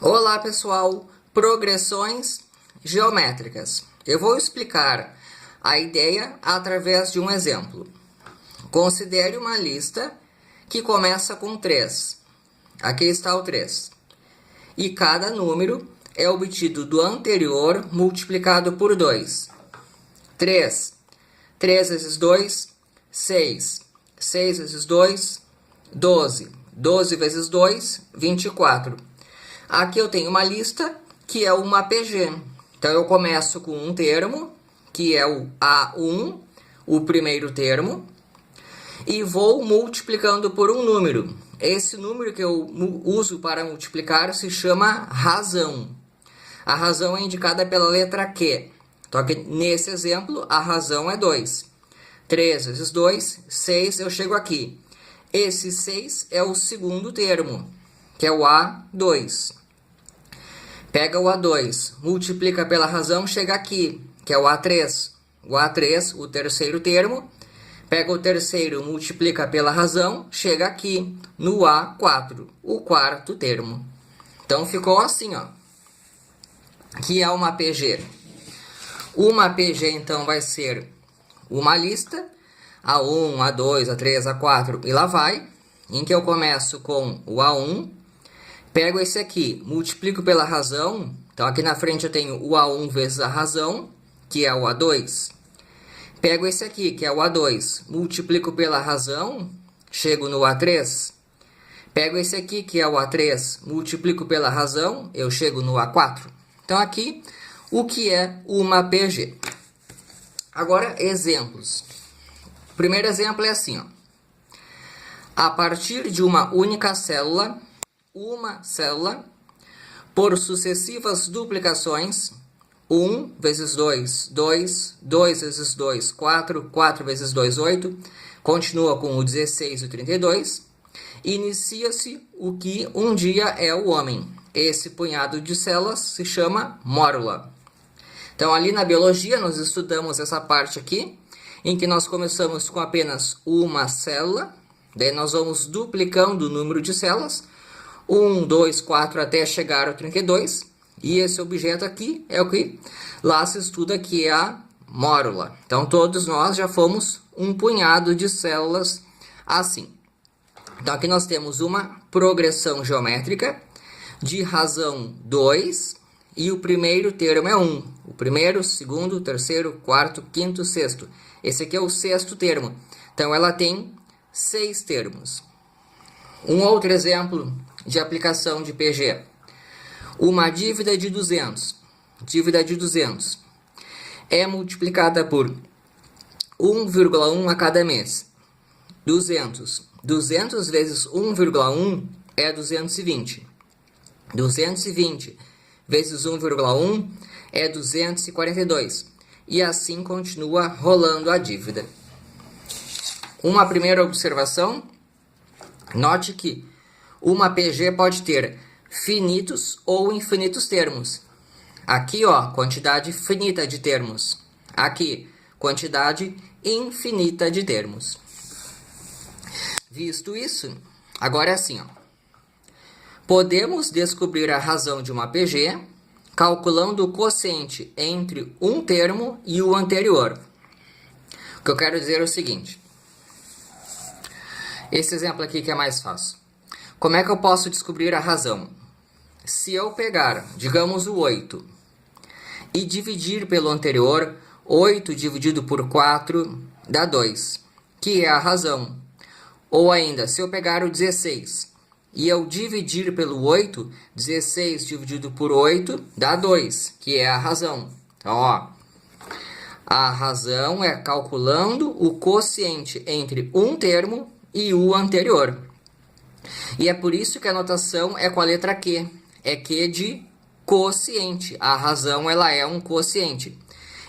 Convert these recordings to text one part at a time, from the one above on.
Olá pessoal, progressões geométricas. Eu vou explicar a ideia através de um exemplo. Considere uma lista que começa com 3. Aqui está o 3. E cada número é obtido do anterior multiplicado por 2. 3. 3 vezes 2, 6. 6 vezes 2, 12. 12 vezes 2, 24. Aqui eu tenho uma lista que é uma PG. Então eu começo com um termo, que é o A1, o primeiro termo, e vou multiplicando por um número. Esse número que eu uso para multiplicar se chama razão. A razão é indicada pela letra Q. Então aqui, nesse exemplo, a razão é 2. 3 vezes 2, 6, eu chego aqui. Esse 6 é o segundo termo, que é o A2. Pega o A2, multiplica pela razão, chega aqui, que é o A3. O A3, o terceiro termo. Pega o terceiro, multiplica pela razão, chega aqui, no A4, o quarto termo. Então ficou assim, ó, que é uma PG. Uma PG, então, vai ser uma lista, A1, A2, A3, A4 e lá vai, em que eu começo com o A1, pego esse aqui, multiplico pela razão, então aqui na frente eu tenho o A1 vezes a razão, que é o A2. Pego esse aqui, que é o A2, multiplico pela razão, chego no A3. Pego esse aqui, que é o A3, multiplico pela razão, eu chego no A4. Então aqui, o que é uma PG? Agora, exemplos. O primeiro exemplo é assim, ó. A partir de uma única célula, por sucessivas duplicações, 1 vezes 2, 2, 2 vezes 2, 4, 4 vezes 2, 8, continua com o 16 e o 32, inicia-se o que um dia é o homem. Esse punhado de células se chama mórula. Então, ali na biologia, nós estudamos essa parte aqui, em que nós começamos com apenas uma célula, daí nós vamos duplicando o número de células, 1, 2, 4 até chegar ao 32, e esse objeto aqui é o que lá se estuda, que é a mórula. Então, todos nós já fomos um punhado de células assim. Então, aqui nós temos uma progressão geométrica de razão 2, e o primeiro termo é 1. O primeiro, segundo, terceiro, quarto, quinto, sexto. Esse aqui é o sexto termo. Então, ela tem 6 termos. Um outro exemplo de aplicação de PG. Uma dívida de 200. Dívida de 200 é multiplicada por 1,1 a cada mês. 200. 200 vezes 1,1 é 220. 220 vezes 1,1 é 242. E assim continua rolando a dívida. Uma primeira observação. Note que uma PG pode ter finitos ou infinitos termos. Aqui, ó, quantidade finita de termos. Aqui, quantidade infinita de termos. Visto isso, agora é assim, ó. Podemos descobrir a razão de uma PG calculando o quociente entre um termo e o anterior. O que eu quero dizer é o seguinte. Esse exemplo aqui que é mais fácil. Como é que eu posso descobrir a razão? Se eu pegar, digamos, o 8 e dividir pelo anterior, 8 dividido por 4 dá 2, que é a razão. Ou ainda, se eu pegar o 16 e eu dividir pelo 8, 16 dividido por 8 dá 2, que é a razão. Então, ó, a razão é calculando o quociente entre um termo e o anterior. E é por isso que a notação é com a letra Q. É Q de quociente. A razão, ela é um quociente.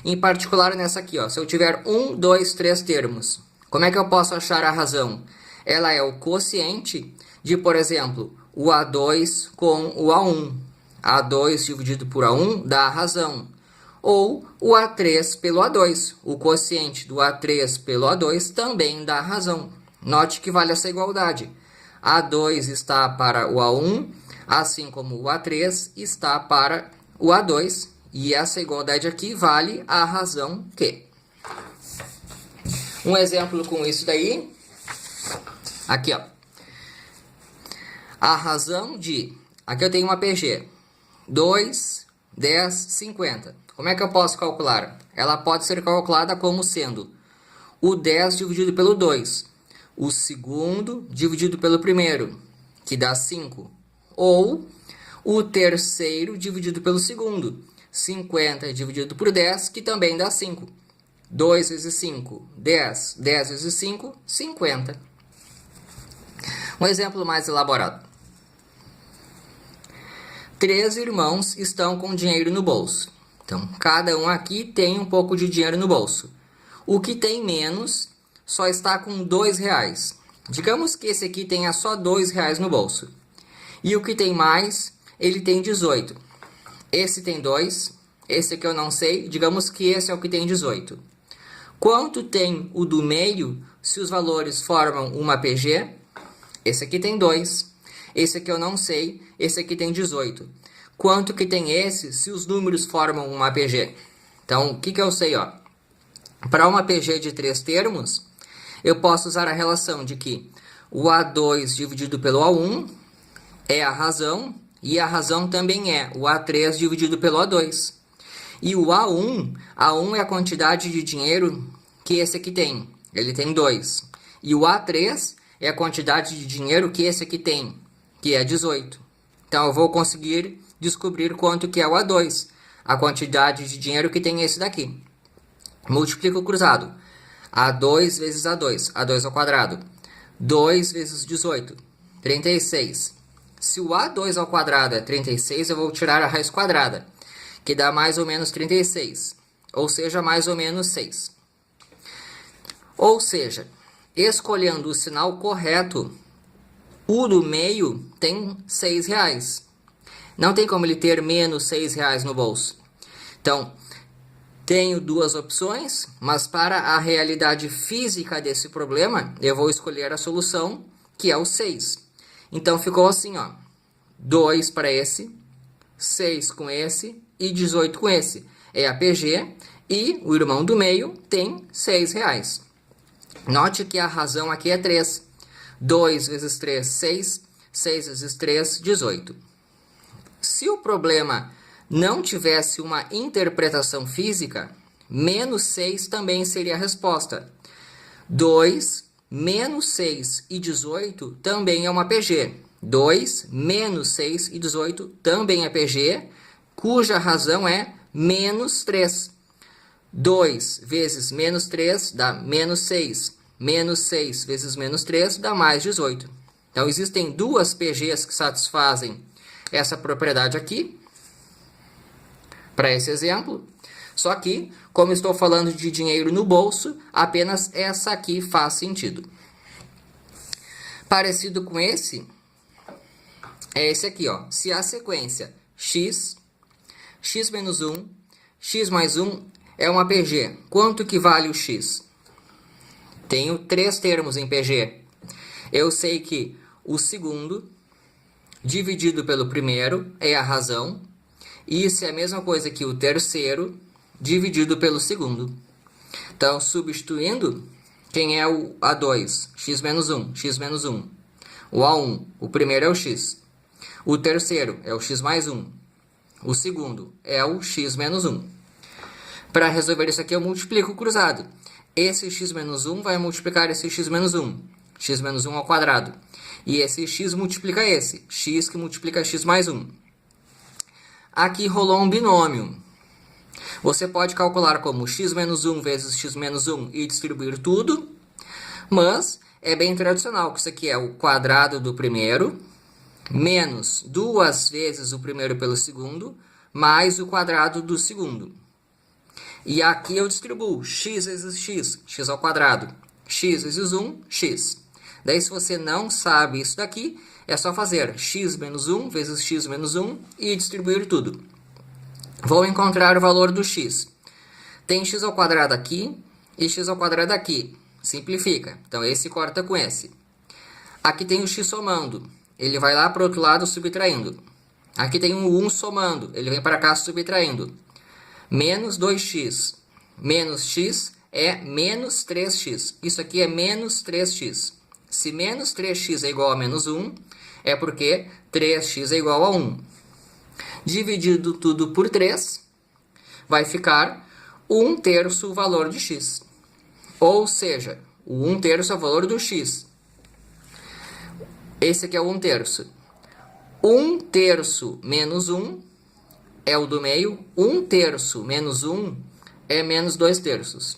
Em particular nessa aqui, ó. Se eu tiver 1, 2, 3 termos, como é que eu posso achar a razão? Ela é o quociente de, por exemplo, o A2 com o A1. A2 dividido por A1 dá a razão. Ou o A3 pelo A2. O quociente do A3 pelo A2 também dá a razão. Note que vale essa igualdade. A2 está para o A1, assim como o A3 está para o A2, e essa igualdade aqui vale a razão que. Um exemplo com isso daí, aqui ó, a razão de, aqui eu tenho uma PG, 2, 10, 50. Como é que eu posso calcular? Ela pode ser calculada como sendo o 10 dividido pelo 2, o segundo dividido pelo primeiro, que dá 5, ou o terceiro dividido pelo segundo, 50 dividido por 10, que também dá 5. 2 vezes 5, 10. 10 vezes 5, 50. Um exemplo mais elaborado. 3 irmãos estão com dinheiro no bolso. Então, cada um aqui tem um pouco de dinheiro no bolso. O que tem menos só está com R$2. Digamos que esse aqui tenha só R$2 no bolso. E o que tem mais, ele tem 18. Esse tem 2, esse aqui eu não sei, digamos que esse é o que tem 18. Quanto tem o do meio se os valores formam uma PG? Esse aqui tem 2, esse aqui eu não sei, esse aqui tem 18. Quanto que tem esse se os números formam uma PG? Então, o que eu sei, ó? Para uma PG de 3 termos, eu posso usar a relação de que o A2 dividido pelo A1 é a razão, e a razão também é o A3 dividido pelo A2. E o A1 é a quantidade de dinheiro que esse aqui tem. Ele tem 2. E o A3 é a quantidade de dinheiro que esse aqui tem, que é 18. Então eu vou conseguir descobrir quanto que é o A2, a quantidade de dinheiro que tem esse daqui. Multiplico o cruzado. A2 vezes A2, A2 ao quadrado. 2 vezes 18, 36. Se o A2 ao quadrado é 36, eu vou tirar a raiz quadrada, que dá mais ou menos 36, ou seja, mais ou menos 6. Ou seja, escolhendo o sinal correto, o do meio tem R$6. Não tem como ele ter menos R$6 no bolso. Então, tenho duas opções, mas para a realidade física desse problema, eu vou escolher a solução, que é o 6. Então, ficou assim, ó, 2 para esse, 6 com esse e 18 com esse. É a PG e o irmão do meio tem R$6. Note que a razão aqui é 3. 2 vezes 3, 6. 6 vezes 3, 18. Se o problema não tivesse uma interpretação física, menos 6 também seria a resposta. 2, menos 6 e 18 também é uma PG. 2, menos 6 e 18 também é PG, cuja razão é menos 3. 2 vezes menos 3 dá menos 6. Menos 6 vezes menos 3 dá mais 18. Então, existem duas PGs que satisfazem essa propriedade aqui, para esse exemplo. Só que, como estou falando de dinheiro no bolso, apenas essa aqui faz sentido. Parecido com esse, é esse aqui, ó. Se a sequência x, x menos 1, x mais 1 é uma PG, quanto que vale o x? Tenho 3 termos em PG. Eu sei que o segundo dividido pelo primeiro é a razão. E isso é a mesma coisa que o terceiro dividido pelo segundo. Então, substituindo, quem é o A2? X menos 1, x menos 1. O A1, o primeiro é o x. O terceiro é o x mais 1. O segundo é o x menos 1. Para resolver isso aqui, eu multiplico o cruzado. Esse x menos 1 vai multiplicar esse x menos 1. X menos 1 ao quadrado. E esse x multiplica esse. X que multiplica x mais 1. Aqui rolou um binômio. Você pode calcular como x menos 1 vezes x menos 1 e distribuir tudo. Mas é bem tradicional que isso aqui é o quadrado do primeiro, menos 2 vezes o primeiro pelo segundo, mais o quadrado do segundo. E aqui eu distribuo x vezes x, x ao quadrado. X vezes 1, x. Daí, se você não sabe isso daqui, é só fazer x menos 1 vezes x menos 1 e distribuir tudo. Vou encontrar o valor do x. Tem x ao quadrado aqui e x ao quadrado aqui. Simplifica. Então, esse corta com esse. Aqui tem o x somando. ele vai lá para o outro lado subtraindo. Aqui tem um 1 somando, ele vem para cá subtraindo. Menos 2x menos x é menos 3x. Isso aqui é menos 3x. Se menos 3x é igual a menos 1, é porque 3x é igual a 1. Dividido tudo por 3, vai ficar 1/3 o valor de x. Ou seja, o 1/3 é o valor do x. Esse aqui é o 1/3. 1/3 menos 1 é o do meio. 1/3 menos 1 é menos 2/3.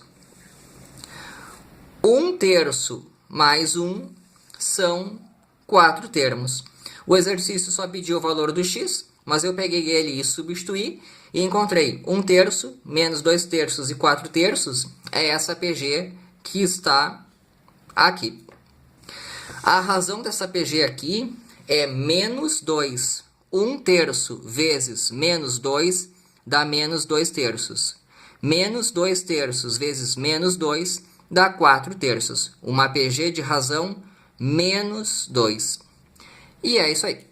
1/3 mais 1 são 4 termos. O exercício só pediu o valor do x, mas eu peguei ele e substituí e encontrei 1/3 menos 2/3 e 4/3 é essa PG que está aqui. A razão dessa PG aqui é menos 2. 1/3 vezes menos 2 dá menos 2/3. Menos 2/3 vezes menos 2 dá 4/3. Uma PG de razão menos 2. E é isso aí.